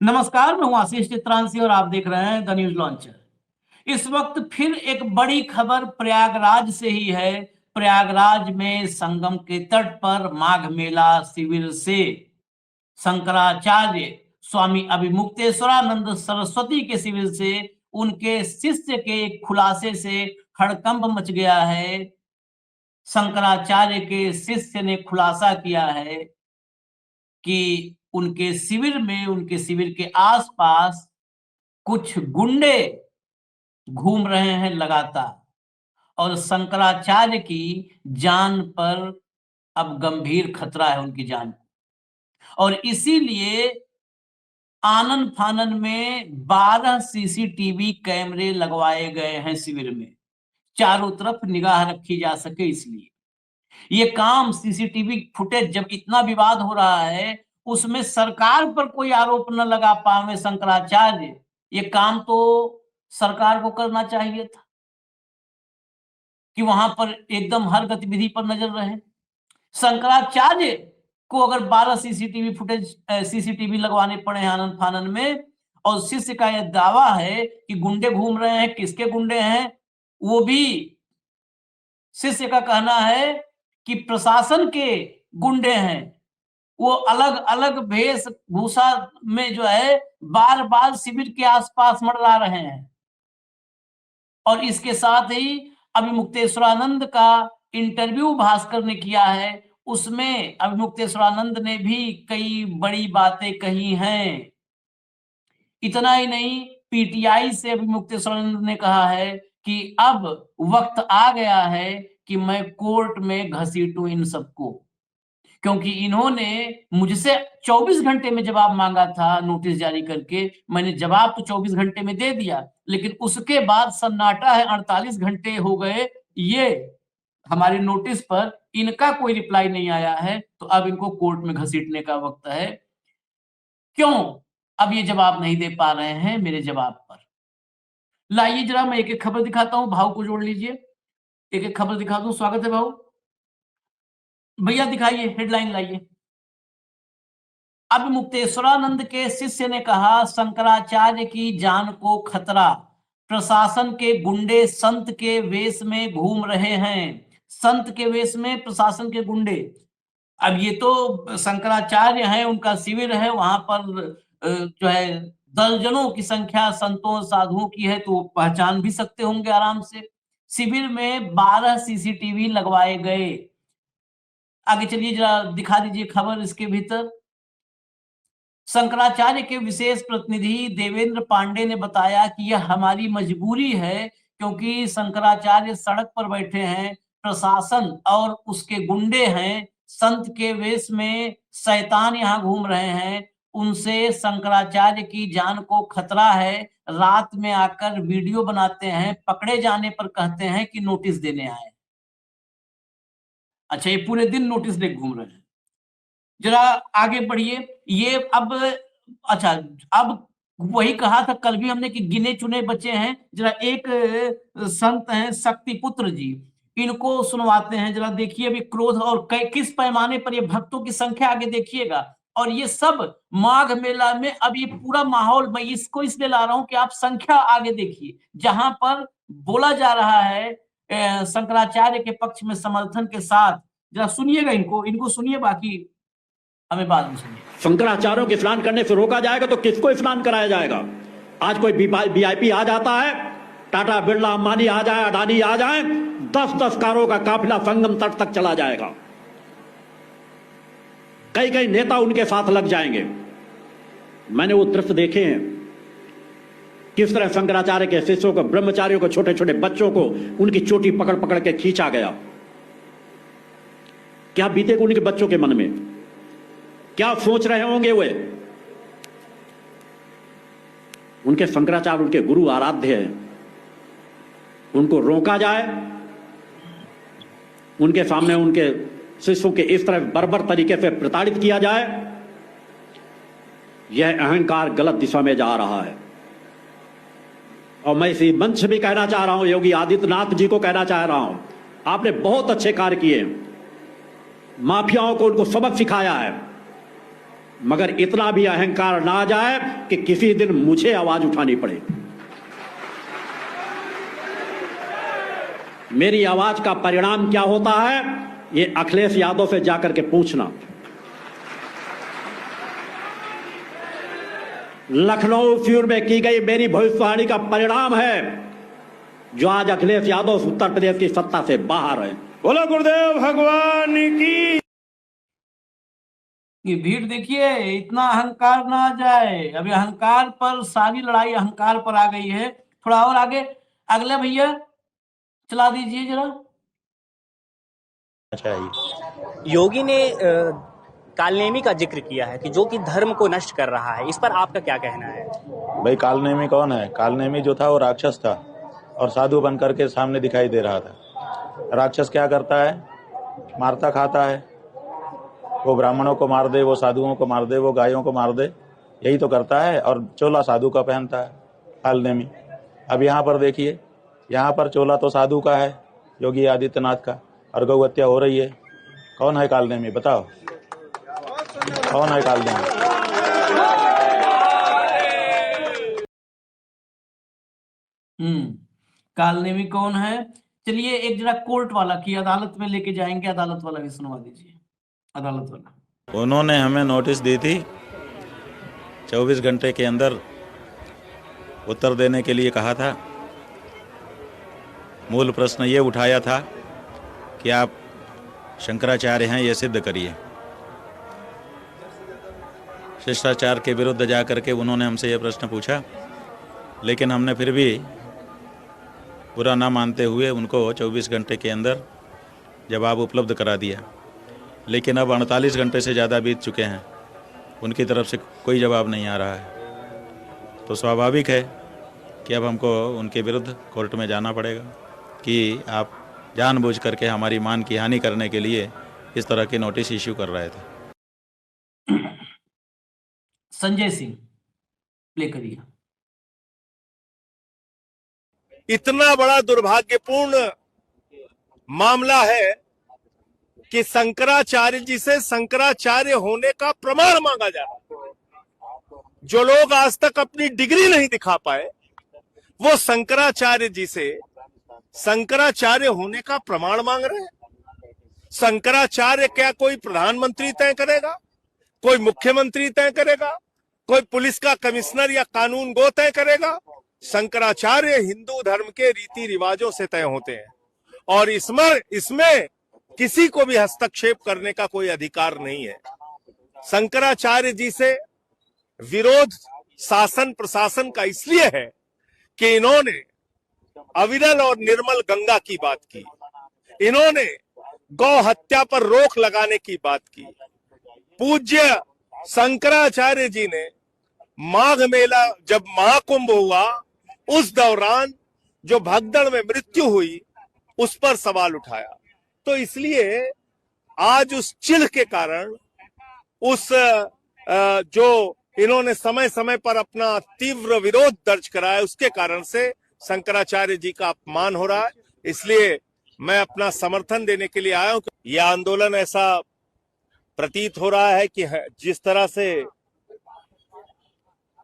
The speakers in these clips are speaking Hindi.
नमस्कार, मैं हूं आशीष चित्रांशी और आप देख रहे हैं द न्यूज लॉन्चर। इस वक्त फिर एक बड़ी खबर प्रयागराज से ही है। प्रयागराज में संगम के तट पर माघ मेला शिविर से शंकराचार्य स्वामी अभिमुक्तेश्वरानंद सरस्वती के शिविर से उनके शिष्य के खुलासे से हड़कंप मच गया है। शंकराचार्य के शिष्य ने खुलासा किया है कि उनके शिविर के आसपास कुछ गुंडे घूम रहे हैं लगातार और शंकराचार्य की जान पर अब गंभीर खतरा है उनकी जान और इसीलिए आनन फानन में 12 सीसीटीवी कैमरे लगवाए गए हैं शिविर में, चारों तरफ निगाह रखी जा सके इसलिए। ये काम सीसीटीवी फुटेज जब इतना विवाद हो रहा है उसमें सरकार पर कोई आरोप न लगा पावे शंकराचार्य, ये काम तो सरकार को करना चाहिए था कि वहां पर एकदम हर गतिविधि पर नजर रहे। शंकराचार्य को अगर 12 सीसीटीवी लगवाने पड़े हैं आनंद फानन में और शिष्य का यह दावा है कि गुंडे घूम रहे हैं, किसके गुंडे हैं वो भी शिष्य का कहना है कि प्रशासन के गुंडे हैं। वो अलग अलग वेशभूषा में जो है बार बार शिविर के आसपास मंडरा रहे हैं और इसके साथ ही अभिमुक्तेश्वरानंद का इंटरव्यू भास्कर ने किया है, उसमें अभिमुक्तेश्वरानंद ने भी कई बड़ी बातें कही हैं। इतना ही नहीं, पीटीआई से अभिमुक्तेश्वरानंद ने कहा है कि अब वक्त आ गया है कि मैं कोर्ट में घसीटूं इन सबको, क्योंकि इन्होंने मुझसे 24 घंटे में जवाब मांगा था नोटिस जारी करके। मैंने जवाब तो 24 घंटे में दे दिया, लेकिन उसके बाद सन्नाटा है, 48 घंटे हो गए ये हमारे नोटिस पर, इनका कोई रिप्लाई नहीं आया है। तो अब इनको कोर्ट में घसीटने का वक्त है। क्यों अब ये जवाब नहीं दे पा रहे हैं मेरे जवाब पर? लाइए जरा मैं एक एक खबर दिखाता हूं, भाव को जोड़ लीजिए, एक एक खबर दिखा दूं। स्वागत है भाव भैया, दिखाइए हेडलाइन लाइए। अभिमुक्तेश्वरानंद के शिष्य ने कहा शंकराचार्य की जान को खतरा, प्रशासन के गुंडे संत के वेश में घूम रहे हैं। संत के वेश में प्रशासन के गुंडे। अब ये तो शंकराचार्य हैं, उनका शिविर है, वहां पर जो है दर्जनों की संख्या संतों साधुओं की है, तो पहचान भी सकते होंगे आराम से। शिविर में 12 सीसीटीवी लगवाए गए। आगे चलिए जरा दिखा दीजिए खबर इसके भीतर। शंकराचार्य के विशेष प्रतिनिधि देवेंद्र पांडे ने बताया कि यह हमारी मजबूरी है, क्योंकि शंकराचार्य सड़क पर बैठे हैं, प्रशासन और उसके गुंडे हैं, संत के वेश में शैतान यहाँ घूम रहे हैं, उनसे शंकराचार्य की जान को खतरा है। रात में आकर वीडियो बनाते हैं, पकड़े जाने पर कहते हैं कि नोटिस देने आए। अच्छा, ये पूरे दिन नोटिस लेके घूम रहे हैं। जरा आगे बढ़िए। ये अब अच्छा, अब वही कहा था कल भी हमने कि गिने चुने बच्चे हैं। जरा एक संत हैं शक्तिपुत्र जी, इनको सुनवाते हैं। जरा देखिए अभी क्रोध और किस पैमाने पर ये भक्तों की संख्या आगे देखिएगा। और ये सब माघ मेला में अब ये पूरा माहौल, मैं इसको इसलिए ला रहा हूं कि आप संख्या आगे देखिए, जहां पर बोला जा रहा है शंकराचार्य के पक्ष में समर्थन के साथ। जरा सुनिएगा, इनको सुनिए, बाकी हमें बाद में सुनिए। शंकराचार्यों के स्नान करने से रोका जाएगा तो किसको स्नान कराया जाएगा? आज कोई वीआईपी आ जाता है, टाटा बिरला अंबानी आ जाए, अडानी आ जाए, 10-10 कारों का काफिला संगम तट तक चला जाएगा। कई कई नेता उनके साथ लग जाएंगे। मैंने वो दृश्य देखे हैं, किस तरह शंकराचार्य के शिष्यों को, ब्रह्मचारियों को, छोटे छोटे बच्चों को उनकी चोटी पकड़ पकड़ के खींचा गया। क्या बीतेगा उनके बच्चों के मन में? क्या सोच रहे होंगे वे? उनके शंकराचार्य उनके गुरु आराध्य हैं, उनको रोका जाए, उनके सामने उनके शिष्यों के इस तरह बर्बर तरीके से प्रताड़ित किया जाए, यह अहंकार गलत दिशा में जा रहा है। और मैं इसी मंच से भी कहना चाह रहा हूं, योगी आदित्यनाथ जी को कहना चाह रहा हूं, आपने बहुत अच्छे कार्य किए, माफियाओं को उनको सबक सिखाया है, मगर इतना भी अहंकार ना आ जाए कि किसी दिन मुझे आवाज उठानी पड़े। मेरी आवाज का परिणाम क्या होता है, ये अखिलेश यादव से जाकर के पूछना। लखनऊ फ्यूर में की गई मेरी भविष्यवाणी का परिणाम है जो आज अखिलेश यादव उत्तर प्रदेश की सत्ता से बाहर है। बोलो गुरुदेव भगवान की। ये भीड़ देखिए, इतना अहंकार ना आ जाए। अभी अहंकार पर सारी लड़ाई अहंकार पर आ गई है। थोड़ा और आगे अगला भैया चला दीजिए जरा। योगी ने कालनेमी का जिक्र किया है कि जो कि धर्म को नष्ट कर रहा है, इस पर आपका क्या कहना है? भाई कालनेमी कौन है? कालनेमी जो था वो राक्षस था और साधु बनकर के सामने दिखाई दे रहा था। राक्षस क्या करता है? मारता खाता है। वो ब्राह्मणों को मार दे, वो साधुओं को मार दे, वो गायों को मार दे, यही तो करता है। और चोला साधु का पहनता है कालनेमी। अब यहाँ पर देखिए, यहाँ पर चोला तो साधु का है, योगी आदित्यनाथ का, और गौ हत्या हो रही है। कौन है कालनेमी? बताओ कौन है कालनेमी? कालनेमी कौन है? चलिए एक जरा कोर्ट वाला की अदालत में लेके जाएंगे, अदालत वाला भी सुनवा दीजिए। अदालत वाला उन्होंने हमें नोटिस दी थी, 24 घंटे के अंदर उत्तर देने के लिए कहा था। मूल प्रश्न ये उठाया था कि आप शंकराचार्य हैं, ये सिद्ध करिए। शिष्टाचार के विरुद्ध जाकर के उन्होंने हमसे ये प्रश्न पूछा, लेकिन हमने फिर भी बुरा ना मानते हुए उनको 24 घंटे के अंदर जवाब उपलब्ध करा दिया। लेकिन अब 48 घंटे से ज़्यादा बीत चुके हैं, उनकी तरफ से कोई जवाब नहीं आ रहा है। तो स्वाभाविक है कि अब हमको उनके विरुद्ध कोर्ट में जाना पड़ेगा कि आप जानबूझ करके हमारी मान की हानि करने के लिए इस तरह के नोटिस इश्यू कर रहे थे। संजय सिंह प्ले करिए। इतना बड़ा दुर्भाग्यपूर्ण मामला है कि शंकराचार्य जी से शंकराचार्य होने का प्रमाण मांगा जा रहा है। जो लोग आज तक अपनी डिग्री नहीं दिखा पाए, वो शंकराचार्य जी से शंकराचार्य होने का प्रमाण मांग रहे हैं। शंकराचार्य क्या कोई प्रधानमंत्री तय करेगा, कोई मुख्यमंत्री तय करेगा, कोई पुलिस का कमिश्नर या कानून गो तय करेगा? शंकराचार्य हिंदू धर्म के रीति रिवाजों से तय होते हैं और इसमें किसी को भी हस्तक्षेप करने का कोई अधिकार नहीं है। शंकराचार्य जी से विरोध शासन प्रशासन का इसलिए है कि इन्होंने अविरल और निर्मल गंगा की बात की, इन्होंने गौ हत्या पर रोक लगाने की बात की। पूज्य शंकराचार्य जी ने माघ मेला जब महाकुंभ हुआ, उस दौरान जो भगदड़ में मृत्यु हुई, उस पर सवाल उठाया। तो इसलिए आज उस चिढ़ के कारण, उस जो इन्होंने समय समय पर अपना तीव्र विरोध दर्ज कराया, उसके कारण से शंकराचार्य जी का अपमान हो रहा है। इसलिए मैं अपना समर्थन देने के लिए आया हूं। यह आंदोलन ऐसा प्रतीत हो रहा है कि जिस तरह से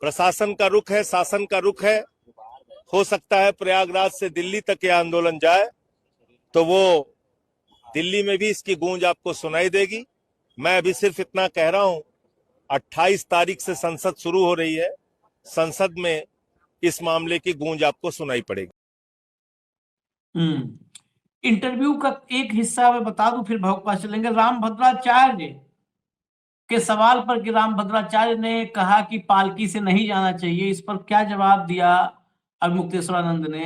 प्रशासन का रुख है, शासन का रुख है, हो सकता है प्रयागराज से दिल्ली तक यह आंदोलन जाए तो वो दिल्ली में भी इसकी गूंज आपको सुनाई देगी। मैं अभी सिर्फ इतना कह रहा हूं, 28 तारीख से संसद शुरू हो रही है, संसद में इस मामले की गूंज आपको सुनाई पड़ेगी। इंटरव्यू का एक हिस्सा मैं बता दूं, फिर भाव पास चलेंगे। रामभद्राचार्य के सवाल पर कि रामभद्राचार्य ने कहा कि पालकी से नहीं जाना चाहिए, इस पर क्या जवाब दिया अब मुक्तेश्वरानंद ने?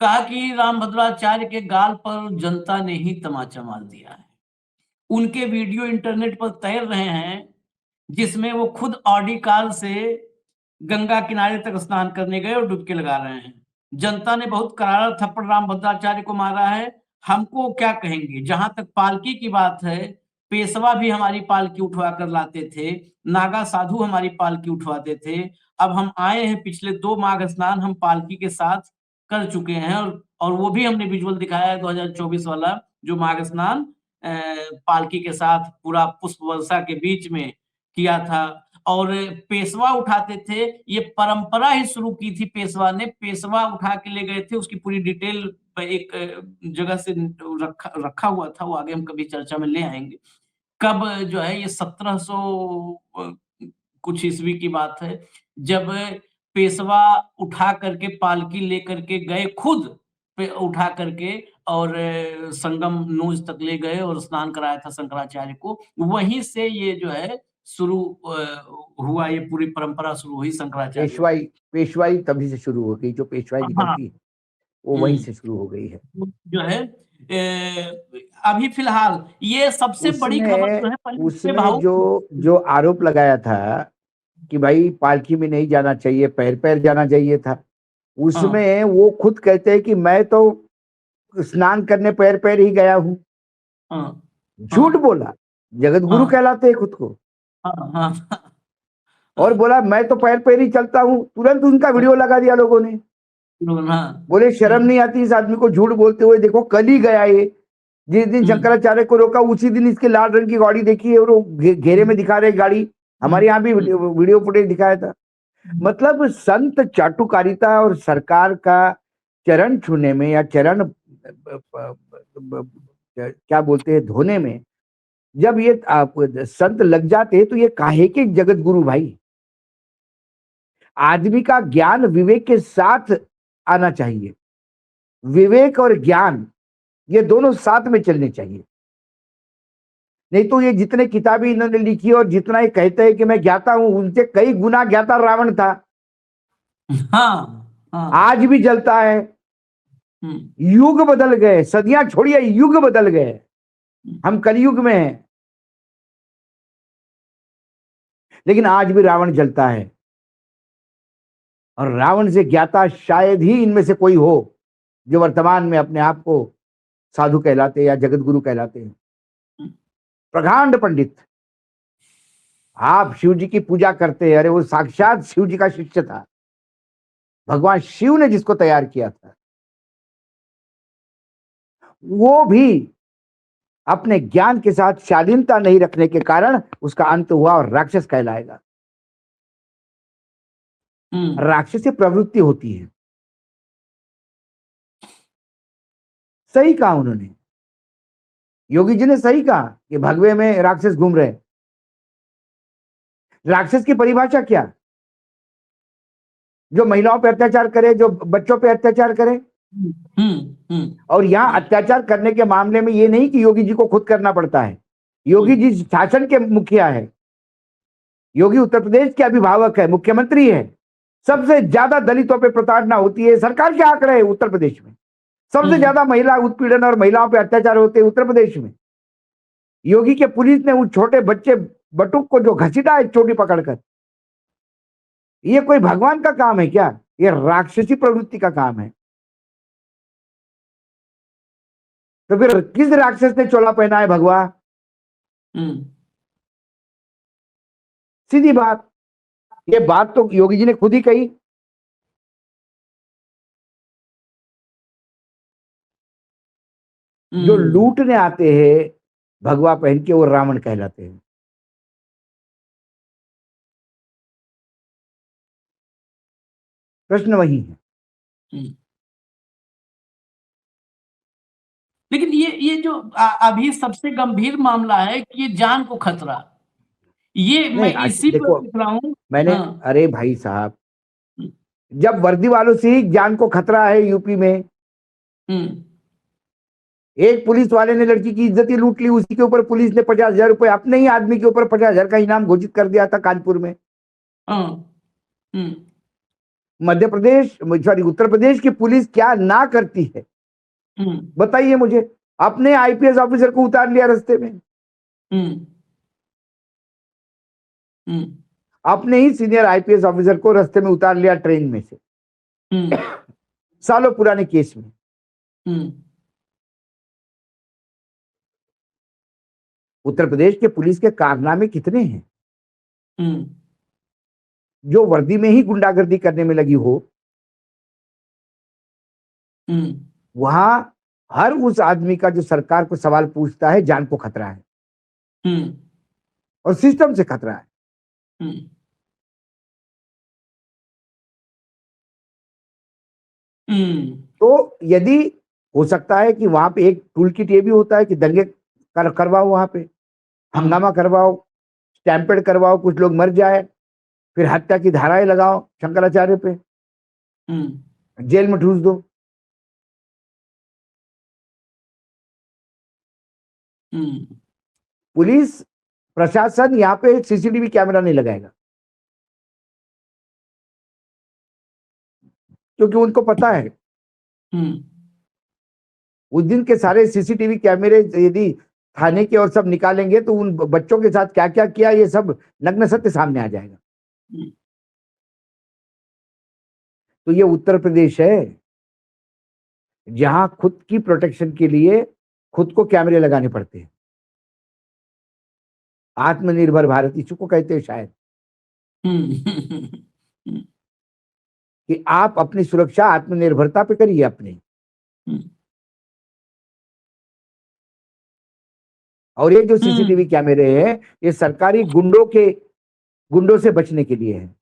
कहा कि रामभद्राचार्य के गाल पर जनता ने ही तमाचा मार दिया है। उनके वीडियो इंटरनेट पर तैर रहे हैं जिसमें वो खुद ऑडी कार से गंगा किनारे तक स्नान करने गए और डुबकी लगा रहे हैं। जनता ने बहुत करारा थप्पड़ रामभद्राचार्य को मारा है। हमको क्या कहेंगे? जहां तक पालकी की बात है, पेशवा भी हमारी पालकी उठवा कर लाते थे, नागा साधु हमारी पालकी उठवाते थे। अब हम आए हैं, पिछले 2 माघ स्नान हम पालकी के साथ कर चुके हैं और वो भी हमने विजुअल दिखाया है 2024 वाला, जो माघ स्नान पालकी के साथ पूरा पुष्प वर्षा के बीच में किया था। और पेशवा उठाते थे, ये परंपरा ही शुरू की थी पेशवा ने। पेशवा उठा के ले गए थे, उसकी पूरी डिटेल एक जगह से रखा हुआ था, वो आगे हम कभी चर्चा में ले आएंगे। कब जो है ये 1700 कुछ ईस्वी की बात है, जब पेशवा उठा करके पालकी लेकर के गए, खुद पे उठा करके, और संगम नूज तक ले गए और स्नान कराया था शंकराचार्य को। वहीं से ये जो है शुरू हुआ, ये पूरी परंपरा शुरू हुई शंकराचार्य। पेशवाई पेशवाई तभी से शुरू हो गई, जो पेशवाई हाँ, निकलती है वो वहीं हम्म, से शुरू हो गई है। जो है अभी फिलहाल ये सबसे बड़ी खबर उसने जो है, पहले इससे उसने भावुक। जो जो आरोप लगाया था कि भाई पालकी में नहीं जाना चाहिए, पैर पैर जाना चाहिए था, उसमें वो खुद कहते हैं कि मैं तो स्नान करने पैर पैर ही गया हूँ। हाँ, झूठ बोला, जगत गुरु हाँ, कहलाते हैं खुद को, हाँ, हाँ, और बोला मैं तो पैर पैर ही चलता हूँ। तुरंत उनका वीडियो लगा दिया लोगों ने, हाँ, बोले शर्म नहीं आती इस आदमी को झूठ बोलते हुए, देखो कल ही गया ये। जिस दिन शंकराचार्य को रोका उसी दिन इसके लाल रंग की गाड़ी देखी है, और वो घेरे में दिखा रहे गाड़ी। हमारे यहाँ भी वीडियो फुटेज दिखाया था। मतलब संत चाटुकारिता और सरकार का चरण छूने में, या चरण क्या बोलते हैं, धोने में, जब ये संत लग जाते हैं तो ये काहे के जगत गुरु भाई। आदमी का ज्ञान विवेक के साथ आना चाहिए, विवेक और ज्ञान ये दोनों साथ में चलने चाहिए। नहीं तो ये जितने किताबें इन्होंने लिखी और जितना ये कहते हैं कि मैं ज्ञाता हूं, उनसे कई गुना ज्ञाता रावण था। हाँ, हाँ, आज भी जलता है। युग बदल गए, सदियां छोड़िए, युग बदल गए, हम कलयुग में हैं, लेकिन आज भी रावण जलता है। और रावण से ज्ञाता शायद ही इनमें से कोई हो जो वर्तमान में अपने आप को साधु कहलाते या जगत गुरु कहलाते हैं। प्रकांड पंडित, आप शिव जी की पूजा करते हैं, अरे वो साक्षात शिव जी का शिष्य था। भगवान शिव ने जिसको तैयार किया था, वो भी अपने ज्ञान के साथ शालीनता नहीं रखने के कारण उसका अंत हुआ और राक्षस कहलाएगा। राक्षसी प्रवृत्ति होती है। सही कहा उन्होंने, योगी जी ने सही कहा कि भगवे में राक्षस घूम रहे। राक्षस की परिभाषा क्या? जो महिलाओं पे अत्याचार करे, जो बच्चों पे अत्याचार करे। और यहां अत्याचार करने के मामले में ये नहीं कि योगी जी को खुद करना पड़ता है। योगी जी शासन के मुखिया है, योगी उत्तर प्रदेश के अभिभावक है, मुख्यमंत्री है। सबसे ज्यादा दलितों पे प्रताड़ना होती है, सरकार के आंकड़े है उत्तर प्रदेश में। सबसे ज्यादा महिला उत्पीड़न और महिलाओं पे अत्याचार होते हैं उत्तर प्रदेश में। योगी के पुलिस ने उस छोटे बच्चे बटुक को जो घसीटा है चोटी पकड़कर, ये कोई भगवान का काम है क्या? ये राक्षसी प्रवृत्ति का काम है। तो फिर किस राक्षस ने चोला पहना है भगवा? सीधी बात, ये बात तो योगी जी ने खुद ही कही। जो लूटने आते हैं भगवा पहन के, वो रावण कहलाते हैं। प्रश्न वही है। लेकिन ये जो अभी सबसे गंभीर मामला है कि ये जान को खतरा, ये मैं इसी पर लिख रहा हूं। मैंने अरे भाई साहब, जब वर्दी वालों से ही जान को खतरा है यूपी में। एक पुलिस वाले ने लड़की की इज्जत ही लूट ली, उसी के ऊपर पुलिस ने 50,000 रुपए, अपने ही आदमी के ऊपर 50,000 का इनाम घोषित कर दिया था कानपुर में। मध्य प्रदेश, सॉरी उत्तर प्रदेश की पुलिस क्या ना करती है बताइए मुझे। अपने आईपीएस ऑफिसर को उतार लिया रास्ते में, अपने ही सीनियर आईपीएस ऑफिसर को रास्ते में उतार लिया ट्रेन में से, सालों पुराने केस में। उत्तर प्रदेश के पुलिस के कारनामे कितने हैं जो वर्दी में ही गुंडागर्दी करने में लगी हो। वहां हर उस आदमी का जो सरकार को सवाल पूछता है, जान को खतरा है और सिस्टम से खतरा है। हम्म तो यदि हो सकता है कि वहां पे एक टूल किट ये भी होता है कि दंगे करवाओ, वहां पे हंगामा करवाओ, स्टैम्पेड करवाओ, कुछ लोग मर जाए, फिर हत्या की धाराएं लगाओ शंकराचार्य पे, जेल में ठूस दो। पुलिस प्रशासन यहाँ पे सीसीटीवी कैमरा नहीं लगाएगा, क्योंकि उनको पता है उस दिन के सारे सीसीटीवी कैमरे यदि थाने के और सब निकालेंगे तो उन बच्चों के साथ क्या क्या किया ये सब नग्न सत्य सामने आ जाएगा। तो ये उत्तर प्रदेश है जहां खुद की प्रोटेक्शन के लिए खुद को कैमरे लगाने पड़ते हैं। आत्मनिर्भर भारत इसी को कहते हैं शायद, कि आप अपनी सुरक्षा आत्मनिर्भरता पे करिए अपने। और ये जो सीसीटीवी कैमरे हैं ये सरकारी गुंडों से बचने के लिए है।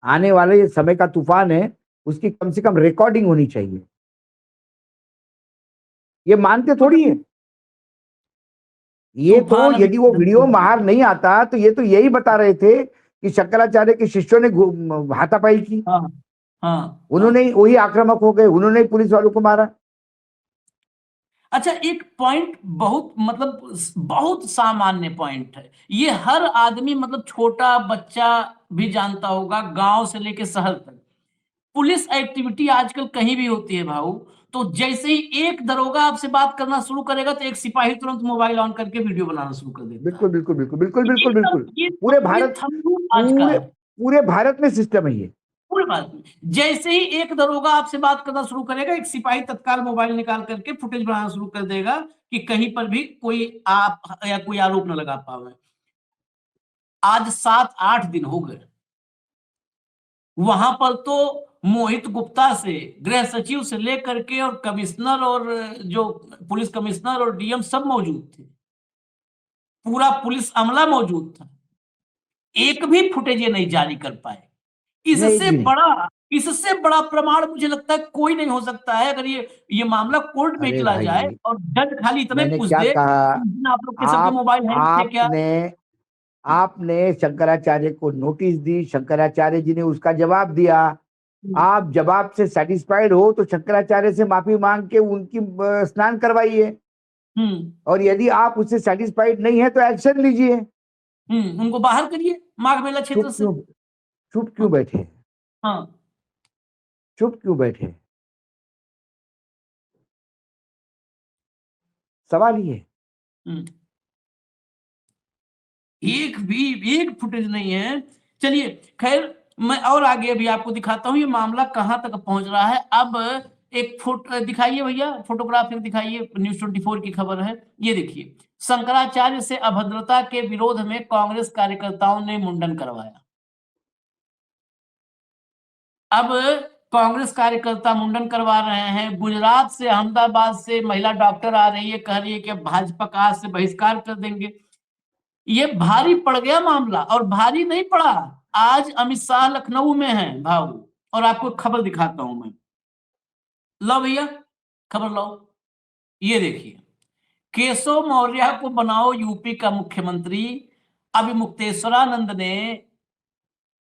आने वाले ये समय का तूफान है, उसकी कम से कम रिकॉर्डिंग होनी चाहिए। ये मानते थोड़ी है। ये तो यदि वो वीडियो बाहर नहीं आता तो ये तो यही बता रहे थे कि शंकराचार्य के शिष्यों ने हाथापाई की। उन्होंने वही आक्रामक हो गए, उन्होंने पुलिस वालों को मारा। अच्छा, एक पॉइंट बहुत मतलब बहुत सामान्य पॉइंट है, ये हर आदमी मतलब छोटा बच्चा भी जानता होगा, गांव से लेकर शहर तक। पुलिस एक्टिविटी आजकल कहीं भी होती है भाऊ, तो जैसे ही एक दरोगा आपसे बात करना शुरू करेगा तो एक सिपाही तुरंत मोबाइल ऑन करके वीडियो बनाना शुरू कर देता है। बिल्कुल बिल्कुल बिल्कुल बिल्कुल बिल्कुल बिल्कुल। पूरे भारत में सिस्टम है ये। पूरे भारत में जैसे ही एक दरोगा आपसे बात करना शुरू करेगा, एक सिपाही तत्काल मोबाइल निकाल करके फुटेज बनाना शुरू कर देगा कि कहीं पर भी कोई आप या कोई आरोप न लगा पावे। आज 7-8 दिन हो गए, वहां पर तो मोहित गुप्ता से गृह सचिव से लेकर के और कमिश्नर और जो पुलिस कमिश्नर और डीएम सब मौजूद थे, पूरा पुलिस अमला मौजूद था। एक भी फुटेज ये नहीं जारी कर पाए। इससे बड़ा प्रमाण मुझे लगता है कोई नहीं हो सकता है। अगर ये मामला कोर्ट में चला जाए और जज खाली इतने पूछ दे आप लोग के सबके मोबाइल है क्या, आपने शंकराचार्य को नोटिस दी, शंकराचार्य जी ने उसका जवाब दिया। आप जवाब से सेटिस्फाइड हो तो शंकराचार्य से माफी मांग के उनकी स्नान करवाइए, और यदि आप उससे सेटिस्फाइड नहीं है तो एक्शन लीजिए। उनको बाहर करिए माघ मेला क्षेत्र से। चुप क्यों बैठे? चुप क्यों बैठे? सवाल ये एक फुटेज नहीं है। चलिए खैर, मैं और आगे भी आपको दिखाता हूं ये मामला कहां तक पहुंच रहा है। अब एक फोटो दिखाइए भैया, फोटोग्राफ दिखाइए, न्यूज़ 24 की खबर है। ये देखिए, शंकराचार्य से अभद्रता के विरोध में कांग्रेस कार्यकर्ताओं ने मुंडन करवाया। अब कांग्रेस कार्यकर्ता मुंडन करवा रहे हैं। गुजरात से, अहमदाबाद से महिला डॉक्टर आ रही है, कह रही है कि भाजपा का आज से बहिष्कार कर देंगे। ये भारी पड़ गया मामला, और भारी नहीं पड़ा। आज अमित शाह लखनऊ में हैं भाऊ, और आपको खबर दिखाता हूं मैं। लो भैया खबर लो, ये देखिए, केशव मौर्य को बनाओ यूपी का मुख्यमंत्री। अभी मुक्तेश्वरानंद ने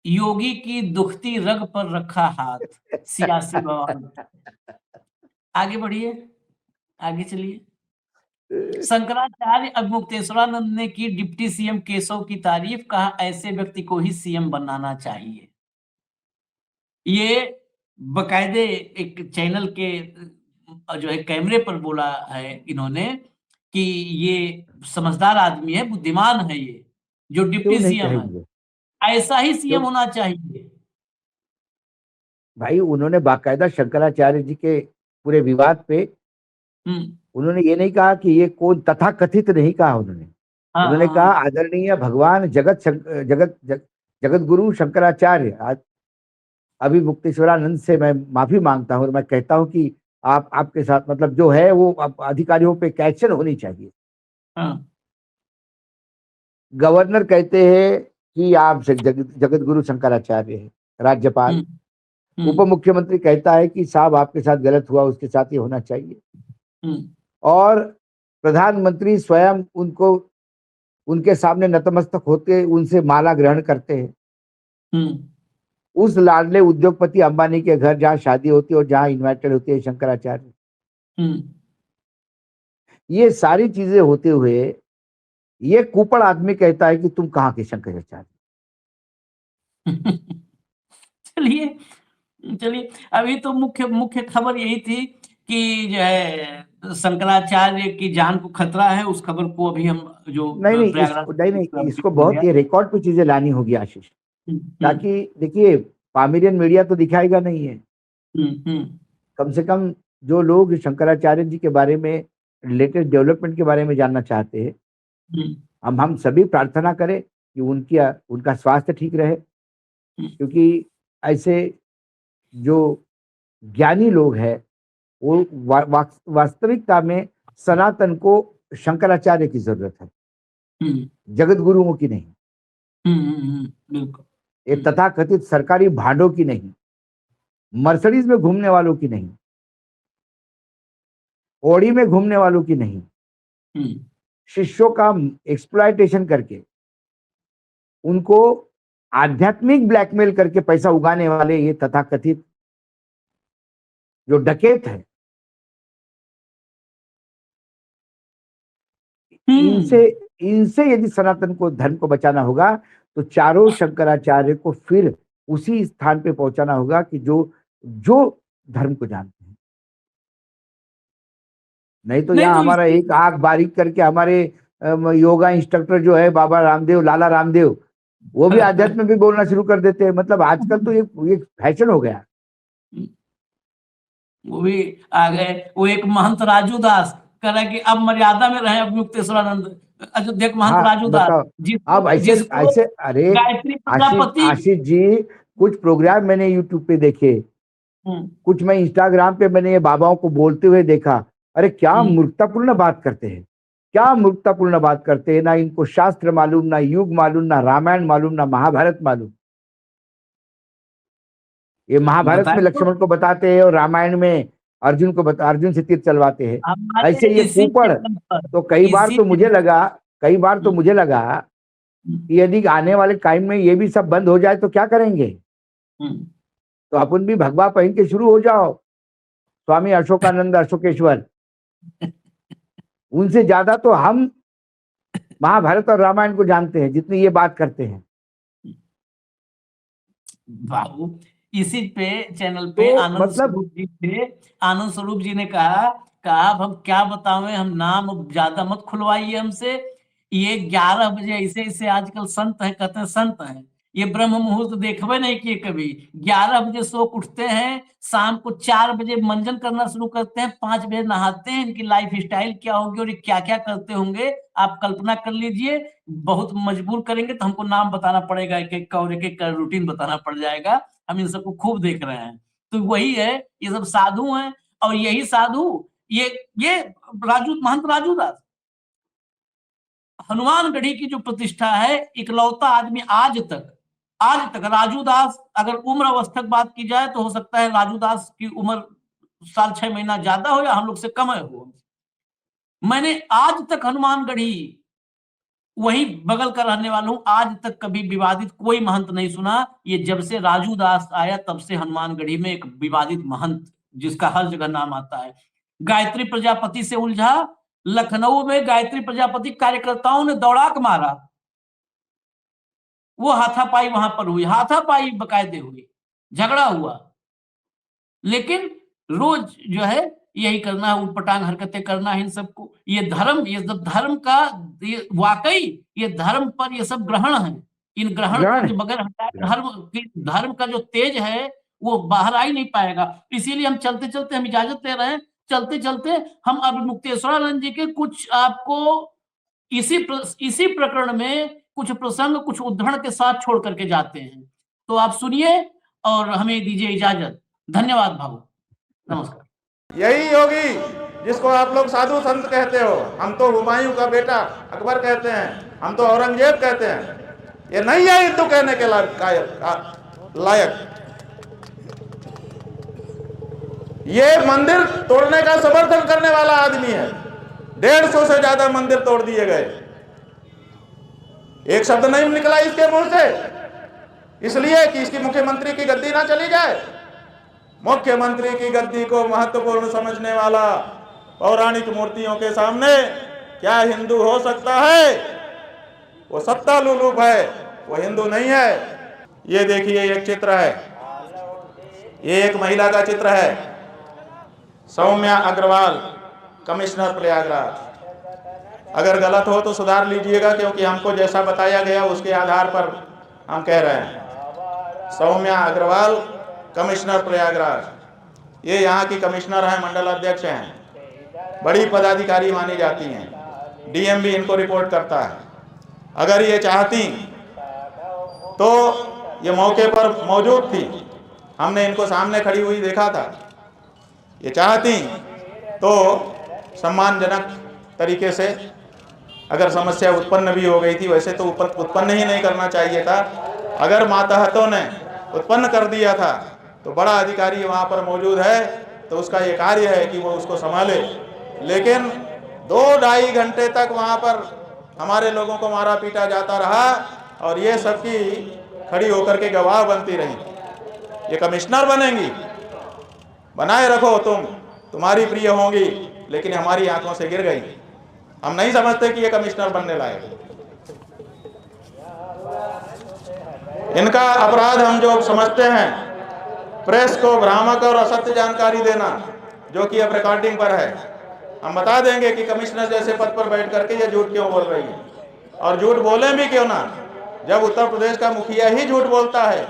योगी की दुखती रग पर रखा हाथ, सियासी बवाल। आगे बढ़िए, आगे चलिए। शंकराचार्य अब मुक्तेश्वरानंद ने की डिप्टी सीएम केशव की तारीफ, कहा ऐसे व्यक्ति को ही सीएम बनाना चाहिए। ये बकायदे एक चैनल के जो है कैमरे पर बोला है इन्होंने कि ये समझदार आदमी है, बुद्धिमान है, ये जो डिप्टी सीएम है, ऐसा ही सीएम होना चाहिए। भाई उन्होंने बाकायदा शंकराचार्य जी के पूरे विवाद पे उन्होंने ये नहीं कहा कि ये कौन तथा कथित, नहीं कहा उन्होंने कहा आदरणीय भगवान जगत गुरु शंकराचार्य। आज अभी मुक्तेश्वरानंद से मैं माफी मांगता हूं और मैं कहता हूं कि आपके साथ मतलब जो है वो अधिकारियों पे एक्शन होनी चाहिए। गवर्नर कहते हैं कि आप जगत गुरु शंकराचार्य है, राज्यपाल, उप मुख्यमंत्री कहता है कि साहब आपके साथ गलत हुआ, उसके साथ ये होना चाहिए, और प्रधानमंत्री स्वयं उनको उनके सामने नतमस्तक होते उनसे माला ग्रहण करते हैं। उस लाडले उद्योगपति अंबानी के घर जहाँ शादी होती है और जहाँ इनवाइटेड होते हैं शंकराचार्य, ये सारी चीजें होते हुए ये कुपड़ आदमी कहता है कि तुम कहाँ के शंकराचार्य। चलिए चलिए, अभी तो मुख्य खबर यही थी कि जो है शंकराचार्य की जान को खतरा है, उस खबर को अभी हम जो नहीं, इसको बहुत ये रिकॉर्ड पे चीजें लानी होगी आशीष, ताकि देखिए पामिलियन मीडिया तो दिखाएगा नहीं है, कम से कम जो लोग शंकराचार्य जी के बारे में लेटेस्ट डेवलपमेंट के बारे में जानना चाहते हैं, हम सभी प्रार्थना करें कि उनका स्वास्थ्य ठीक रहे, क्योंकि ऐसे जो ज्ञानी लोग हैं वो वास्तविकता में सनातन को शंकराचार्य की जरूरत है, जगत गुरुओं की नहीं, बिल्कुल, ये तथाकथित सरकारी भांडों की नहीं, मर्सिडीज में घूमने वालों की नहीं, ओडी में घूमने वालों की नहीं, शिष्यों का एक्सप्लॉयटेशन करके उनको आध्यात्मिक ब्लैकमेल करके पैसा उगाने वाले ये तथाकथित जो डकैत है, इनसे यदि सनातन को धर्म को बचाना होगा तो चारों शंकराचार्य को फिर उसी स्थान पे पहुंचाना होगा कि जो धर्म को जानते हैं। नहीं तो यहाँ हमारा एक आंख बारीक करके हमारे योगा इंस्ट्रक्टर जो है बाबा रामदेव, लाला रामदेव, वो भी आध्यात्म भी बोलना शुरू कर देते हैं। मतलब आजकल तो ये फैशन हो गया। वो भी आ गए, वो एक महंत राजू दास कह रहा है कि अब मर्यादा में रहे, अब मुक्तेश्वरानंद अयोध्या के महंत राजू दास। अब ऐसे अरे आशीष जी, कुछ प्रोग्राम मैंने यूट्यूब पे देखे, कुछ मैं इंस्टाग्राम पे मैंने ये बाबाओं को बोलते हुए देखा। अरे क्या मूर्खतापूर्ण बात करते हैं, क्या मूर्खतापूर्ण बात करते हैं। ना इनको शास्त्र मालूम, ना युग मालूम, ना रामायण मालूम, ना महाभारत मालूम। ये महाभारत में लक्ष्मण को बताते हैं और रामायण में अर्जुन से तीर चलवाते हैं। ऐसे ये कुपड़ तो कई बार तो मुझे लगा कि यदि आने वाले टाइम में ये भी सब बंद हो जाए तो क्या करेंगे। तो अपन भी भगवा पहन के शुरू हो जाओ, स्वामी अशोकानंद अशोकेश्वर। उनसे ज्यादा तो हम महाभारत और रामायण को जानते हैं जितनी ये बात करते हैं। बाबू इसी पे चैनल पे तो आनंद स्वरूप जी ने कहा अब हम क्या बतावें, हम नाम ज्यादा मत खुलवाइए हमसे। ये 11 बजे ऐसे आजकल संत है, कहते हैं संत है, ये ब्रह्म मुहूर्त देखबे नहीं किए कभी। 11 बजे सो उठते हैं, शाम को 4 बजे मंजन करना शुरू करते हैं, 5 बजे नहाते हैं। इनकी लाइफ स्टाइल क्या होगी और ये क्या क्या करते होंगे आप कल्पना कर लीजिए। बहुत मजबूर करेंगे तो हमको नाम बताना पड़ेगा, एक एक का और एक एक का रूटीन बताना पड़ जाएगा। हम इन सबको खूब देख रहे हैं। तो वही है, ये सब साधु हैं। और यही साधु ये महंत राजू दास, हनुमानगढ़ी की जो प्रतिष्ठा है, इकलौता आदमी आज तक राजू दास, अगर उम्र अवस्था की बात की जाए तो हो सकता है राजू दास की उम्र साल 6 महीना ज्यादा हो या हम लोग से कम हो। मैंने आज तक हनुमानगढ़ी वही बगल का रहने वाला हूं, आज तक कभी विवादित कोई महंत नहीं सुना। ये जब से राजू दास आया तब से हनुमानगढ़ी में एक विवादित महंत जिसका हर जगह नाम आता है। गायत्री प्रजापति से उलझा, लखनऊ में गायत्री प्रजापति कार्यकर्ताओं ने दौड़ा के मारा, वो हाथापाई वहां पर हुई, हाथापाई बकायदे हुई, झगड़ा हुआ। लेकिन रोज जो है यही करना है, उटपटांग हरकतें करना है इन सबको। ये सब धर्म का वाकई ये धर्म पर ये सब ग्रहण है। इन ग्रहण के बगैर धर्म का जो तेज है वो बाहर आ ही नहीं पाएगा। इसीलिए हम चलते चलते हम इजाजत ले रहे हैं, चलते चलते हम अब मुक्तेश्वरानंद जी के कुछ आपको इसी प्रकरण में कुछ प्रसंग, कुछ उद्धरण के साथ छोड़ करके जाते हैं। तो आप सुनिए और हमें दीजिए इजाजत। धन्यवाद भाऊ, नमस्कार। यही योगी जिसको आप लोग साधु संत कहते हो, हम तो हुमायूं का बेटा अकबर कहते हैं। हम तो औरंगजेब कहते हैं, ये नहीं है हिंदू कहने के लायक। ये मंदिर तोड़ने का समर्थन करने वाला आदमी है। 150 से ज्यादा मंदिर तोड़ दिए गए, एक शब्द नहीं निकला इसके मुंह से, इसलिए कि इसकी मुख्यमंत्री की गद्दी ना चली जाए। मुख्यमंत्री की गद्दी को महत्वपूर्ण समझने वाला पौराणिक मूर्तियों के सामने क्या हिंदू हो सकता है? वो सत्ता लुलूप है, वो हिंदू नहीं है। ये देखिए एक चित्र है, ये एक महिला का चित्र है, सौम्या अग्रवाल, कमिश्नर प्रयागराज। अगर गलत हो तो सुधार लीजिएगा, क्योंकि हमको जैसा बताया गया उसके आधार पर हम कह रहे हैं। सौम्या अग्रवाल, कमिश्नर प्रयागराज। ये यहाँ की कमिश्नर हैं, मंडल अध्यक्ष हैं, बड़ी पदाधिकारी मानी जाती हैं। डीएम भी इनको रिपोर्ट करता है। अगर ये चाहती तो ये मौके पर मौजूद थी, हमने इनको सामने खड़ी हुई देखा था। ये चाहती तो सम्मानजनक तरीके से, अगर समस्या उत्पन्न भी हो गई थी, वैसे तो उत्पन्न ही नहीं करना चाहिए था। अगर मातहतों ने उत्पन्न कर दिया था तो बड़ा अधिकारी वहाँ पर मौजूद है, तो उसका ये कार्य है कि वो उसको संभाले। लेकिन 2-2.5 घंटे तक वहाँ पर हमारे लोगों को मारा पीटा जाता रहा और ये सबकी खड़ी होकर के गवाह बनती रही। ये कमिश्नर बनेंगी, बनाए रखो, तुम्हारी प्रिय होंगी, लेकिन हमारी आंखों से गिर गई। हम नहीं समझते कि ये कमिश्नर बनने लायक। इनका अपराध हम जो समझते हैं, प्रेस को भ्रामक और असत्य जानकारी देना, जो कि अब रिकॉर्डिंग पर है। हम बता देंगे कि कमिश्नर जैसे पद पर बैठ करके ये झूठ क्यों बोल रही है, और झूठ बोले भी क्यों ना, जब उत्तर प्रदेश का मुखिया ही झूठ बोलता है।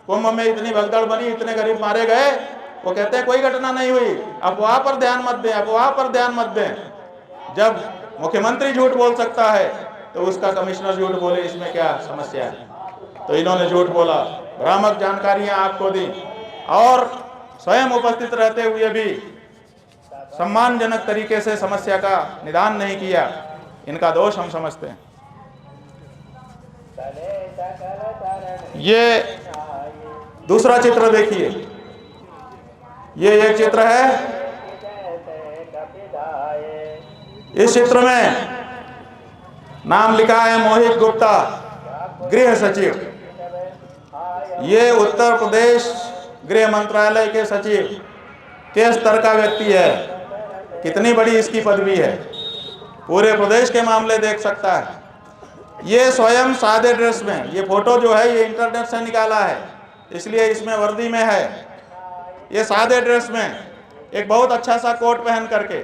कुंभ में इतनी भगदड़ बनी, इतने गरीब मारे गए, वो कहते हैं कोई घटना नहीं हुई, अफवाह पर ध्यान मत दें, अफवाह पर ध्यान मत दें। जब मुख्यमंत्री झूठ बोल सकता है तो उसका कमिश्नर झूठ बोले, इसमें क्या समस्या है? तो इन्होंने झूठ बोला, भ्रामक जानकारियां आपको दी और स्वयं उपस्थित रहते हुए भी सम्मानजनक तरीके से समस्या का निदान नहीं किया। इनका दोष हम समझते हैं। ये दूसरा चित्र देखिए, ये एक चित्र है। इस चित्र में नाम लिखा है मोहित गुप्ता, गृह सचिव। ये उत्तर प्रदेश गृह मंत्रालय के सचिव के स्तर का व्यक्ति है। कितनी बड़ी इसकी पदवी है, पूरे प्रदेश के मामले देख सकता है। ये स्वयं सादे ड्रेस में, ये फोटो जो है ये इंटरनेट से निकाला है, इसलिए इसमें वर्दी में है। ये सादे ड्रेस में एक बहुत अच्छा सा कोट पहन करके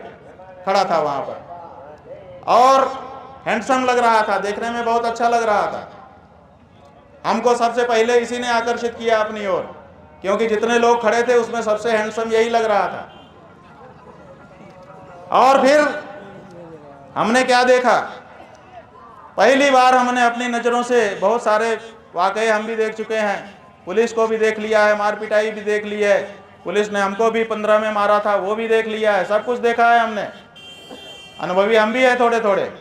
खड़ा था वहां पर, और हैंडसम लग रहा था, देखने में बहुत अच्छा लग रहा था। हमको सबसे पहले इसी ने आकर्षित किया अपनी ओर, क्योंकि जितने लोग खड़े थे उसमें सबसे हैंडसम यही लग रहा था। और फिर हमने क्या देखा, पहली बार हमने अपनी नज़रों से बहुत सारे वाकये हम भी देख चुके हैं, पुलिस को भी देख लिया है, मार पिटाई भी देख ली है, पुलिस ने हमको भी 15 में मारा था वो भी देख लिया है, सब कुछ देखा है हमने, अनुभवी हम भी है थोड़े थोड़े।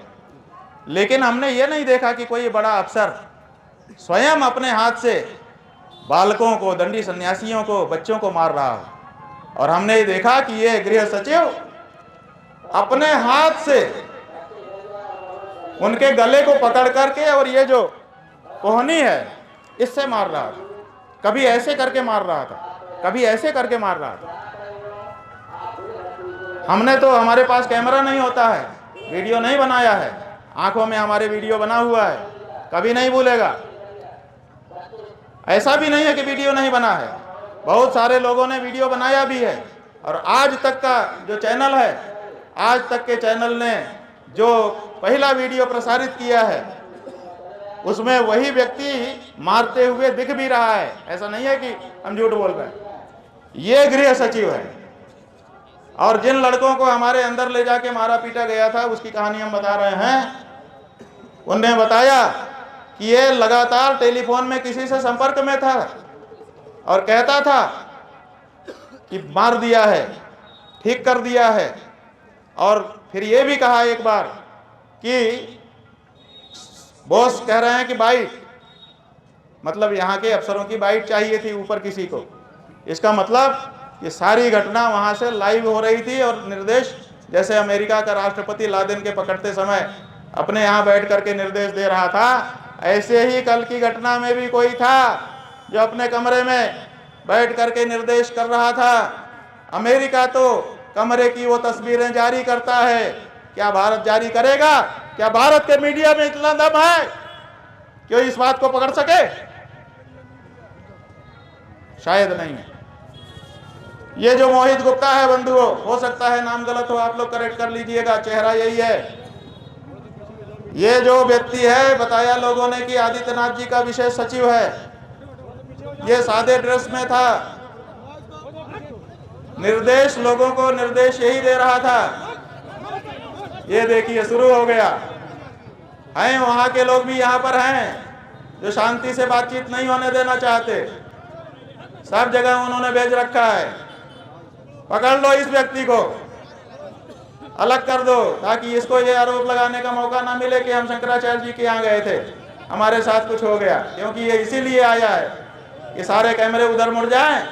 लेकिन हमने ये नहीं देखा कि कोई बड़ा अफसर स्वयं अपने हाथ से बालकों को, दंडी सन्यासियों को, बच्चों को मार रहा हो। और हमने ये देखा कि ये गृह सचिव अपने हाथ से उनके गले को पकड़ करके, और ये जो कोहनी है इससे मार रहा था। कभी ऐसे करके मार रहा था, कभी ऐसे करके मार रहा था। हमने तो, हमारे पास कैमरा नहीं होता है, वीडियो नहीं बनाया है, आंखों में हमारे वीडियो बना हुआ है, कभी नहीं भूलेगा। ऐसा भी नहीं है कि वीडियो नहीं बना है, बहुत सारे लोगों ने वीडियो बनाया भी है। और आज तक का जो चैनल है, आज तक के चैनल ने जो पहला वीडियो प्रसारित किया है उसमें वही व्यक्ति मारते हुए दिख भी रहा है। ऐसा नहीं है कि हम झूठ बोल रहे हैं। ये गृह सचिव है, और जिन लड़कों को हमारे अंदर ले जाके मारा पीटा गया था उसकी कहानी हम बता रहे हैं। उन्होंने बताया कि ये लगातार टेलीफोन में किसी से संपर्क में था और कहता था कि मार दिया है, ठीक कर दिया है। और फिर ये भी कहा एक बार कि बॉस कह रहे हैं कि बाइट, मतलब यहाँ के अफसरों की बाइट चाहिए थी ऊपर किसी को। इसका मतलब ये सारी घटना वहाँ से लाइव हो रही थी और निर्देश, जैसे अमेरिका का राष्ट्रपति लादेन के पकड़ते समय अपने यहाँ बैठ करके निर्देश दे रहा था, ऐसे ही कल की घटना में भी कोई था जो अपने कमरे में बैठ करके निर्देश कर रहा था। अमेरिका तो कमरे की वो तस्वीरें जारी करता है, क्या भारत जारी करेगा? क्या भारत के मीडिया में इतना दम है कि इस बात को पकड़ सके? शायद नहीं है। ये जो मोहित गुप्ता है बंधुओं, हो सकता है नाम गलत हो, आप लोग करेक्ट कर लीजिएगा, चेहरा यही है। ये जो व्यक्ति है, बताया लोगों ने कि आदित्यनाथ जी का विशेष सचिव है। ये सादे ड्रेस में था, निर्देश लोगों को निर्देश यही दे रहा था। ये देखिए शुरू हो गया है। वहां के लोग भी यहाँ पर हैं जो शांति से बातचीत नहीं होने देना चाहते, सब जगह उन्होंने भेज रखा है। पकड़ लो इस व्यक्ति को, अलग कर दो, ताकि इसको ये आरोप लगाने का मौका ना मिले कि हम शंकराचार्य जी के यहाँ गए थे, हमारे साथ कुछ हो गया। क्योंकि ये इसीलिए आया है कि सारे कैमरे उधर मुड़ जाएं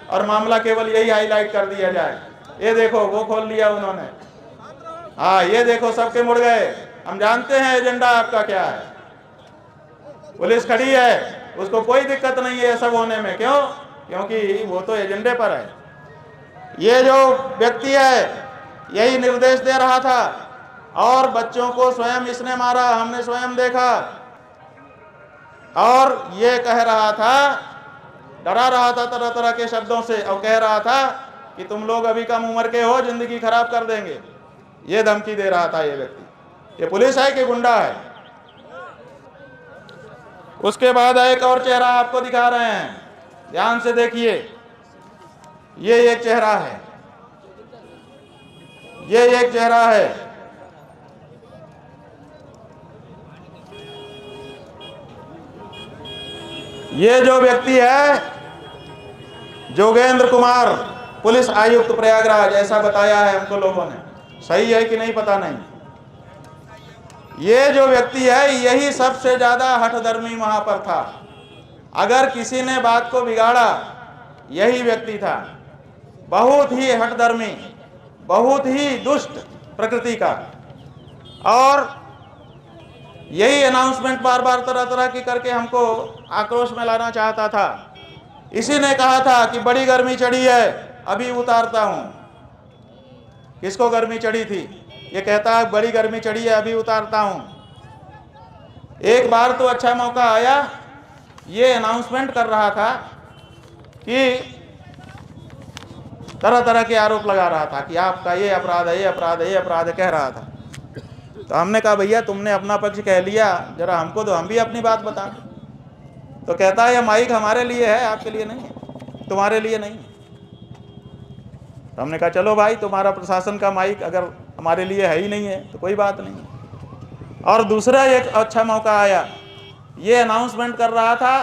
और मामला केवल यही हाईलाइट कर दिया जाए। ये देखो वो खोल लिया उन्होंने, हाँ ये देखो सबके मुड़ गए। हम जानते हैं एजेंडा आपका क्या है। पुलिस खड़ी है, उसको कोई दिक्कत नहीं है सब होने में। क्यों? क्योंकि वो तो एजेंडे पर है। ये जो व्यक्ति है यही निर्देश दे रहा था और बच्चों को स्वयं इसने मारा, हमने स्वयं देखा। और ये कह रहा था, डरा रहा था तरह तरह के शब्दों से, और कह रहा था कि तुम लोग अभी कम उम्र के हो, जिंदगी खराब कर देंगे। ये धमकी दे रहा था ये व्यक्ति। ये पुलिस है कि गुंडा है? उसके बाद एक और चेहरा आपको दिखा रहे हैं, ध्यान से देखिए। ये एक चेहरा है, ये एक चेहरा है। ये जो व्यक्ति है जोगेंद्र कुमार, पुलिस आयुक्त प्रयागराज, ऐसा बताया है हमको लोगों ने। सही है कि नहीं पता नहीं। ये जो व्यक्ति है यही सबसे ज्यादा हठधर्मी वहां पर था। अगर किसी ने बात को बिगाड़ा यही व्यक्ति था। बहुत ही हठधर्मी, बहुत ही दुष्ट प्रकृति का। और यही अनाउंसमेंट बार बार तरह तरह की करके हमको आक्रोश में लाना चाहता था। इसी ने कहा था कि बड़ी गर्मी चढ़ी है, अभी उतारता हूं। किसको गर्मी चढ़ी थी? ये कहता है बड़ी गर्मी चढ़ी है, अभी उतारता हूं। एक बार तो अच्छा मौका आया, ये अनाउंसमेंट कर रहा था कि तरह तरह के आरोप लगा रहा था कि आपका ये अपराध है, ये अपराध है, ये अपराध है, कह रहा था। तो हमने कहा भैया तुमने अपना पक्ष कह लिया, जरा हमको तो हम भी अपनी बात बता। तो कहता है ये माइक हमारे लिए है, आपके लिए नहीं है, तुम्हारे लिए नहीं है। तो हमने कहा चलो भाई, तुम्हारा प्रशासन का माइक अगर हमारे लिए है ही नहीं है तो कोई बात नहीं। और दूसरा एक अच्छा मौका आया, ये अनाउंसमेंट कर रहा था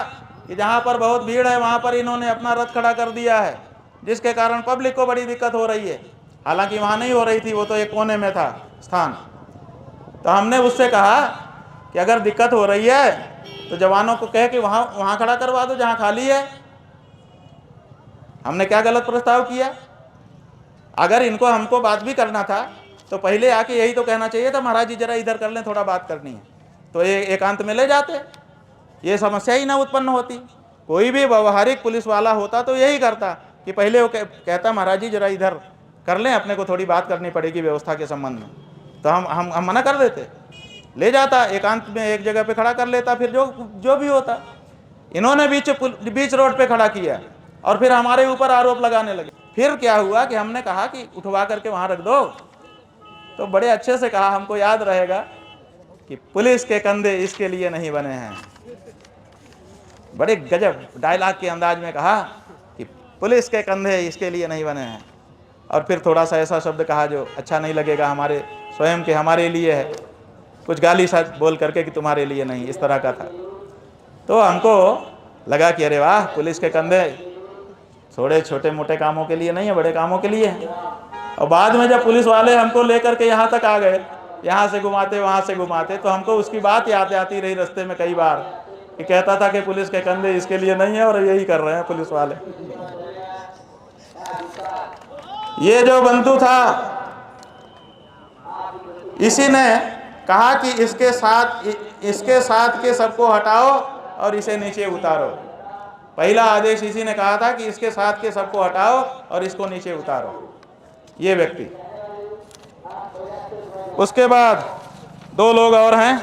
कि जहाँ पर बहुत भीड़ है वहाँ पर इन्होंने अपना रथ खड़ा कर दिया है, जिसके कारण पब्लिक को बड़ी दिक्कत हो रही है। हालांकि वहाँ नहीं हो रही थी, वो तो एक कोने में था स्थान। तो हमने उससे कहा कि अगर दिक्कत हो रही है तो जवानों को कह के वहाँ खड़ा करवा दो जहाँ खाली है। हमने क्या गलत प्रस्ताव किया? अगर इनको हमको बात भी करना था तो पहले आके यही तो कहना चाहिए था, महाराज जी जरा इधर कर लें, थोड़ा बात करनी है। तो ये एकांत में ले जाते, ये समस्या ही ना उत्पन्न होती। कोई भी व्यवहारिक पुलिस वाला होता तो यही करता कि पहले वो कहता महाराज जी जरा इधर कर लें, अपने को थोड़ी बात करनी पड़ेगी व्यवस्था के संबंध में। तो हम मना कर देते, ले जाता एकांत में एक जगह पे खड़ा कर लेता, फिर जो भी होता। इन्होंने बीच रोड पे खड़ा किया और फिर हमारे ऊपर आरोप लगाने लगे। फिर क्या हुआ कि हमने कहा कि उठवा करके वहां रख दो। तो बड़े अच्छे से कहा, हमको याद रहेगा कि पुलिस के कंधे इसके लिए नहीं बने हैं। बड़े गजब डायलॉग के अंदाज में कहा कि पुलिस के कंधे इसके लिए नहीं बने हैं। और फिर थोड़ा सा ऐसा शब्द कहा जो अच्छा नहीं लगेगा हमारे स्वयं के, हमारे लिए है, कुछ गाली सा बोल करके कि तुम्हारे लिए नहीं, इस तरह का था। तो हमको लगा कि अरे वाह, पुलिस के कंधे थोड़े छोटे मोटे कामों के लिए नहीं है, बड़े कामों के लिए है। और बाद में जब पुलिस वाले हमको लेकर के यहाँ तक आ गए यहाँ से घुमाते वहाँ से घुमाते। तो हमको उसकी बात याद आती रही रास्ते में कई बार कि कहता था कि पुलिस के कंधे इसके लिए नहीं है और यही कर रहे हैं पुलिस वाले। ये जो बंधु था इसी ने कहा कि इसके साथ के सबको हटाओ और इसे नीचे उतारो। पहला आदेश इसी ने कहा था कि इसके साथ के सबको हटाओ और इसको नीचे उतारो, ये व्यक्ति। उसके बाद दो लोग और हैं,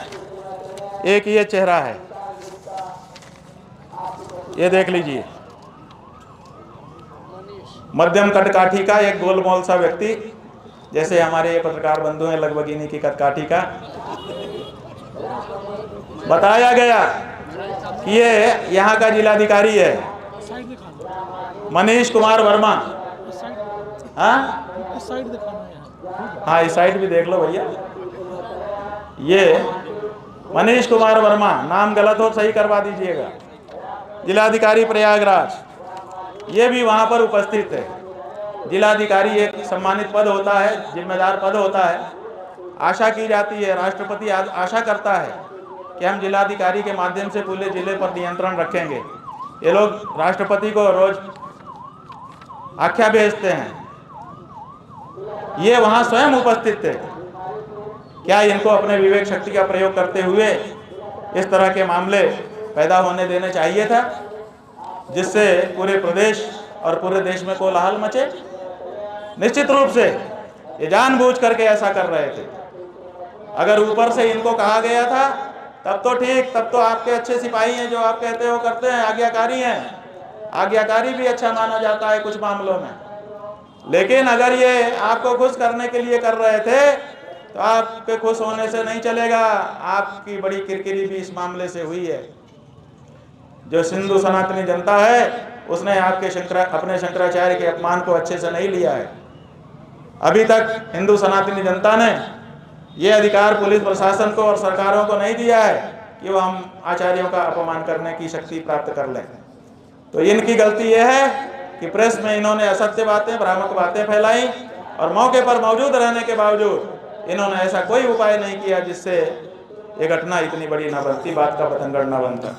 एक ये चेहरा है, ये देख लीजिए, मध्यम कदकाठी का एक गोलमोल सा व्यक्ति, जैसे हमारे ये पत्रकार बंधु हैं लगभग इन्हीं की कदकाठी का। बताया गया कि ये यहाँ का जिलाधिकारी है मनीष कुमार वर्मा। हाँ, इस साइड भी देख लो भैया। ये मनीष कुमार वर्मा, नाम गलत हो सही करवा दीजिएगा, जिलाधिकारी प्रयागराज। ये भी वहाँ पर उपस्थित है। जिलाधिकारी एक सम्मानित पद होता है, जिम्मेदार पद होता है। आशा की जाती है, राष्ट्रपति आशा करता है कि हम जिलाधिकारी के माध्यम से पूरे जिले पर नियंत्रण रखेंगे। ये लोग राष्ट्रपति को रोज आख्या भेजते हैं। ये वहाँ स्वयं उपस्थित थे। क्या इनको अपने विवेक शक्ति का प्रयोग करते हुए इस तरह के मामले पैदा होने देने चाहिए था, जिससे पूरे प्रदेश और पूरे देश में कोलाहल मचे? निश्चित रूप से ये जानबूझ करके ऐसा कर रहे थे। अगर ऊपर से इनको कहा गया था तब तो ठीक, तब तो आपके अच्छे सिपाही हैं, जो आप कहते हो करते हैं, आज्ञाकारी हैं। आज्ञाकारी भी अच्छा माना जाता है कुछ मामलों में। लेकिन अगर ये आपको खुश करने के लिए कर रहे थे तो आपके खुश होने से नहीं चलेगा। आपकी बड़ी किरकिरी भी इस मामले से हुई है। जो सिंधु सनातनी जनता है उसने आपके अपने शंकराचार्य के अपमान को अच्छे से नहीं लिया है। अभी तक हिंदू सनातनी जनता ने ये अधिकार पुलिस प्रशासन को और सरकारों को नहीं दिया है कि वो हम आचार्यों का अपमान करने की शक्ति प्राप्त कर लें। तो इनकी गलती यह है कि प्रेस में इन्होंने असत्य बातें, भ्रामक बातें फैलाई और मौके पर मौजूद रहने के बावजूद इन्होंने ऐसा कोई उपाय नहीं किया जिससे ये घटना इतनी बड़ी न बनती, बात का पतंगड़ न बनता।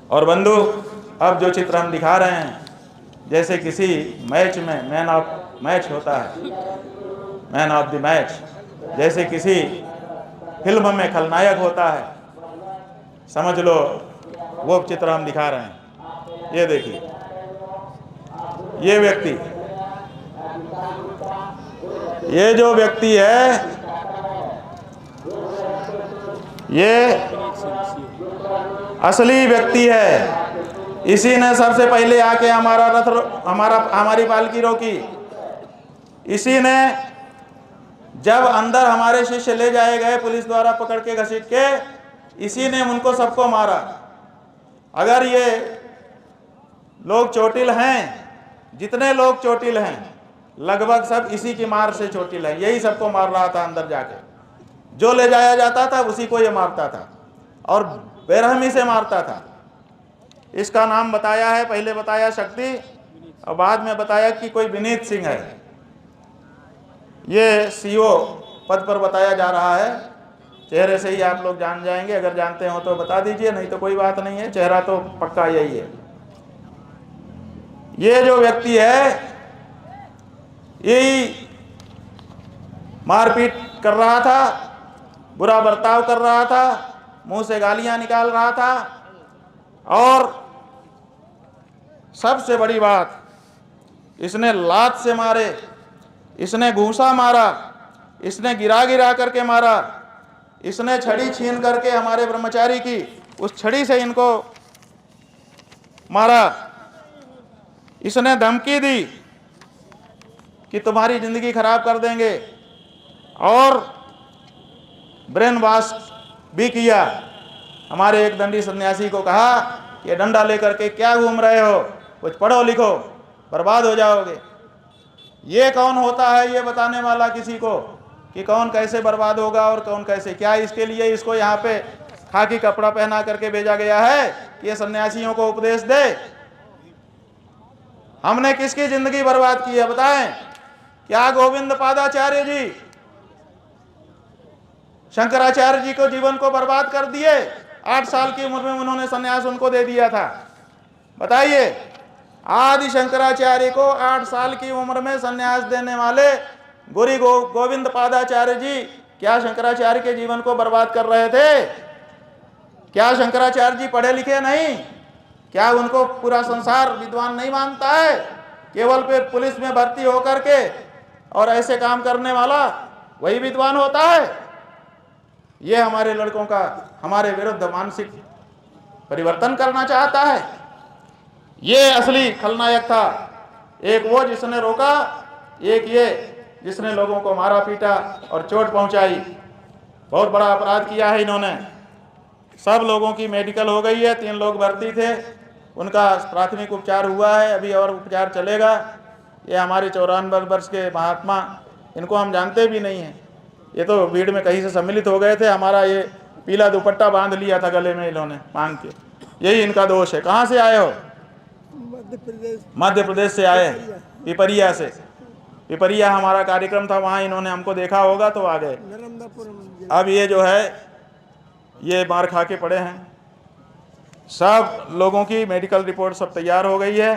और बंधु, अब जो चित्र हम दिखा रहे हैं, जैसे किसी मैच में मैन ऑफ मैच होता है, मैन ऑफ द मैच, जैसे किसी फिल्म में खलनायक होता है, समझ लो वो चित्र हम दिखा रहे हैं। ये देखिए, ये व्यक्ति, ये जो व्यक्ति है, ये असली व्यक्ति है। इसी ने सबसे पहले आके हमारा हमारी पालकी रोकी। इसी ने जब अंदर हमारे शिष्य ले जाए गए पुलिस द्वारा पकड़ के घसीट के, इसी ने उनको सबको मारा। अगर ये लोग चोटिल हैं, जितने लोग चोटिल हैं लगभग सब इसी की मार से चोटिल हैं। यही सबको मार रहा था अंदर जाके। जो ले जाया जाता था उसी को ये मारता था और बेरहमी से मारता था। इसका नाम बताया है, पहले बताया शक्ति और बाद में बताया कि कोई विनीत सिंह है। ये सीओ पद पर बताया जा रहा है। चेहरे से ही आप लोग जान जाएंगे, अगर जानते हो तो बता दीजिए, नहीं तो कोई बात नहीं है, चेहरा तो पक्का यही है। ये जो व्यक्ति है यही मारपीट कर रहा था, बुरा बर्ताव कर रहा था, मुंह से गालियां निकाल रहा था और सबसे बड़ी बात, इसने लात से मारे, इसने घूसा मारा, इसने गिरा गिरा करके मारा, इसने छड़ी छीन करके हमारे ब्रह्मचारी की उस छड़ी से इनको मारा। इसने धमकी दी कि तुम्हारी जिंदगी खराब कर देंगे और ब्रेन वॉश भी किया। हमारे एक दंडी सन्यासी को कहा कि डंडा लेकर के क्या घूम रहे हो, कुछ पढ़ो लिखो, बर्बाद हो जाओगे। ये कौन होता है ये बताने वाला किसी को कि कौन कैसे बर्बाद होगा और कौन कैसे? क्या इसके लिए इसको यहाँ पे खाकी कपड़ा पहना करके भेजा गया है कि ये सन्यासियों को उपदेश दे? हमने किसकी जिंदगी बर्बाद की है बताएं? क्या गोविंद पादाचार्य जी शंकराचार्य जी को जीवन को बर्बाद कर दिए। 8 साल की उम्र में उन्होंने संन्यास उनको दे दिया था। बताइए, आदि शंकराचार्य को 8 साल की उम्र में संन्यास देने वाले गुरु गोविंद पादाचार्य जी क्या शंकराचार्य के जीवन को बर्बाद कर रहे थे? क्या शंकराचार्य जी पढ़े लिखे नहीं? क्या उनको पूरा संसार विद्वान नहीं मानता है? केवल पे पुलिस में भर्ती होकर के और ऐसे काम करने वाला वही विद्वान होता है? ये हमारे लड़कों का हमारे विरुद्ध मानसिक परिवर्तन करना चाहता है। ये असली खलनायक था। एक वो जिसने रोका, एक ये जिसने लोगों को मारा पीटा और चोट पहुंचाई। बहुत बड़ा अपराध किया है इन्होंने। सब लोगों की मेडिकल हो गई है। 3 लोग भर्ती थे, उनका प्राथमिक उपचार हुआ है, अभी और उपचार चलेगा। ये हमारे 54 वर्ष के महात्मा, इनको हम जानते भी नहीं हैं। ये तो भीड़ में कहीं से सम्मिलित हो गए थे। हमारा ये पीला दुपट्टा बांध लिया था गले में इन्होंने मांग के। यही इनका दोष है। कहाँ से आए हो? मध्य प्रदेश से आए, पिपरिया से। पिपरिया हमारा कार्यक्रम था, वहाँ इन्होंने हमको देखा होगा तो आ गए। अब ये जो है ये मार खा के पड़े हैं। सब लोगों की मेडिकल रिपोर्ट सब तैयार हो गई है।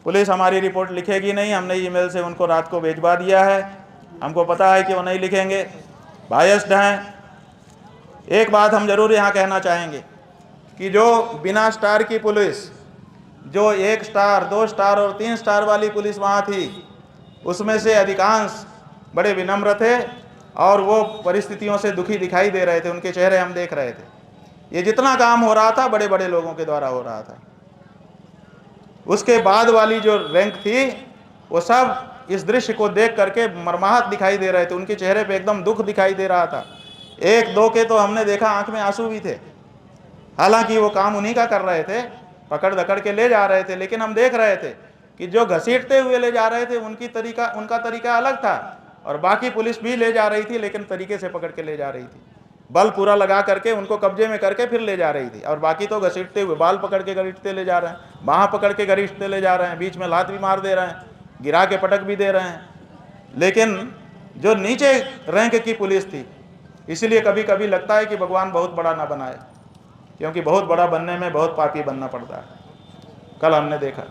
पुलिस हमारी रिपोर्ट लिखेगी नहीं, हमने ईमेल से उनको रात को भिजवा दिया है। हमको पता है कि वो नहीं लिखेंगे, बायस्ड हैं। एक बात हम जरूर यहाँ कहना चाहेंगे कि जो बिना स्टार की पुलिस, जो 1 स्टार 2 स्टार और 3 स्टार वाली पुलिस वहाँ थी, उसमें से अधिकांश बड़े विनम्र थे और वो परिस्थितियों से दुखी दिखाई दे रहे थे। उनके चेहरे हम देख रहे थे। ये जितना काम हो रहा था बड़े बड़े लोगों के द्वारा हो रहा था। उसके बाद वाली जो रैंक थी वो सब इस दृश्य को देख करके मर्माहत दिखाई दे रहे थे। उनके चेहरे पे एकदम दुख दिखाई दे रहा था। 1-2 के तो हमने देखा आंख में आंसू भी थे। हालांकि वो काम उन्हीं का कर रहे थे, पकड़ दकड़ के ले जा रहे थे, लेकिन हम देख रहे थे कि जो घसीटते हुए ले जा रहे थे उनका तरीका अलग था, और बाकी पुलिस भी ले जा रही थी लेकिन तरीके से पकड़ के ले जा रही थी। बल पूरा लगा करके उनको कब्जे में करके फिर ले जा रही थी, और बाकी तो घसीटते हुए बाल पकड़ के घसीटते ले जा रहे हैं, बाँह पकड़ के घसीटते ले जा रहे हैं, बीच में लात भी मार दे रहे हैं, गिरा के पटक भी दे रहे हैं। लेकिन जो नीचे रैंक की पुलिस थी, इसलिए कभी कभी लगता है कि भगवान बहुत बड़ा ना बनाए, क्योंकि बहुत बड़ा बनने में बहुत पापी बनना पड़ता है। कल हमने देखा।